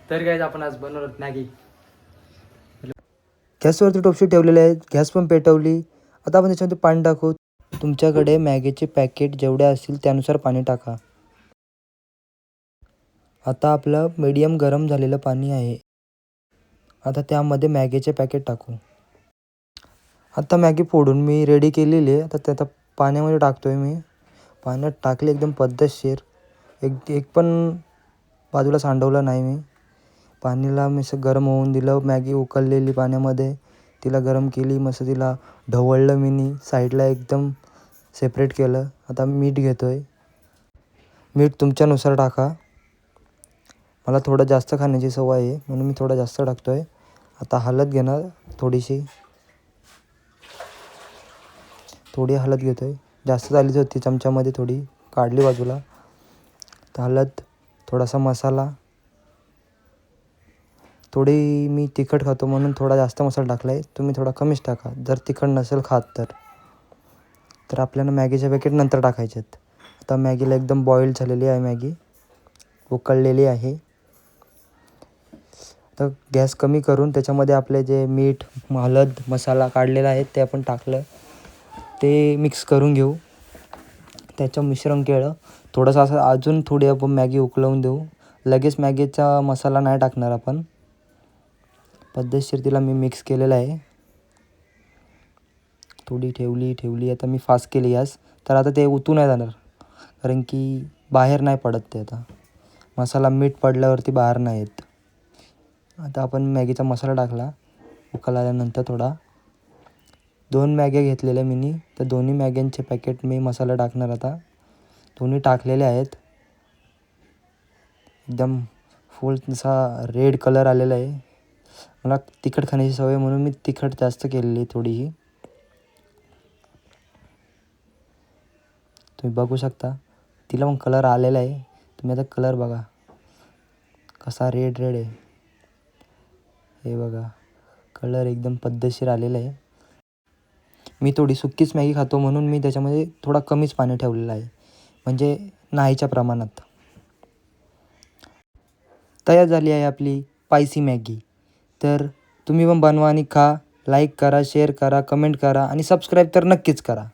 तर गाईज आपण आज बनवत मॅगी. गॅसवरती टोपशी ठेवलेले आहेत, गॅस पण पेटवली. आता आपण त्याच्यामध्ये पाणी टाकू. तुमच्याकडे मॅगीचे पॅकेट जेवढे असतील त्यानुसार पाणी टाका. आता आपलं मीडियम गरम झालेलं पाणी आहे. आता त्यामध्ये मॅगीचे पॅकेट टाकू. आता मॅगी फोडून मी रेडी केलेली आहे. आता त्या पाण्यामध्ये टाकतो आहे मी. पाण्यात टाकले एकदम पद्धतशीर. एक पण बाजूला सांडवलं नाही मी. पाणीला मी असं गरम होऊन दिलं. मॅगी उकळलेली पाण्यामध्ये तिला गरम केली. मस्त तिला ढवळलं मी साईडला एकदम सेपरेट केलं. आता मीठ घेतो आहे. मीठ तुमच्यानुसार टाका. मला थोडं जास्त खाण्याची सवय आहे म्हणून मी थोडं जास्त टाकतो आहे. आता हळद घेणार थोडी हळद घेतो आहे. जास्त झालीच होती चमच्यामध्ये, थोडी काढली बाजूला. तर हळद, थोडासा मसाला. थोडी मी तिखट खातो म्हणून थोडा जास्त मसाला टाकला आहे. तुम्ही थोडा कमीच टाका जर तिखट नसेल खात तर आपल्याला मॅगीचे पॅकेट नंतर टाकायचे आहेत. आता मॅगीला एकदम बॉईल झालेली आहे, मॅगी उकळलेली आहे. तर गॅस कमी करून त्याच्यामध्ये आपले जे मीठ, हळद, मसाला काढलेला आहे ते आपण टाकलं. ते मिक्स करून घेऊ. त्याचं मिश्रण केलं थोडंसं असं. अजून थोडी आपण मॅगी उकळवून देऊ. लगेच मॅगीचा मसाला नाही टाकणार आपण. पद्धतशीर तिला मी मिक्स केलेलं आहे. थोडी ठेवली. आता मी फास्ट केली गॅस. तर आता ते उतू नाही जाणार कारण की बाहेर नाही पडत ते. आता मसाला मीठ पडल्यावरती बाहेर नाही येत. आता आपण मॅगीचा मसाला टाकला उकळल्यानंतर थोडा. 2 मॅग्या घेतलेल्या मी. तर दोन्ही मॅग्यांचे पॅकेट मी मसाला टाकणार आता. दोन्ही टाकलेले आहेत. एकदम फुल तसा रेड कलर आलेला आहे. मला तिखट खाण्याची सवय म्हणून मी तिखट जास्त केलेली थोडीशी. तुम्ही बघू शकता तिला पण कलर आलेला आहे. तुम्ही आता कलर बघा कसा रेड आहे. हे बघा कलर एकदम पद्धतशीर आलेला आहे. मी थोडी सुक्कीच मॅगी खातो म्हणून मी त्याच्यामध्ये थोडा कमीच पाणी ठेवलेलं आहे, म्हणजे नाहीच्या प्रमाणात. तयार झाली आहे आपली स्पायसी मॅगी. तर तुम्ही पण बनवा आणि खा. लाईक करा, शेअर करा, कमेंट करा आणि सबस्क्राईब तर नक्कीच करा.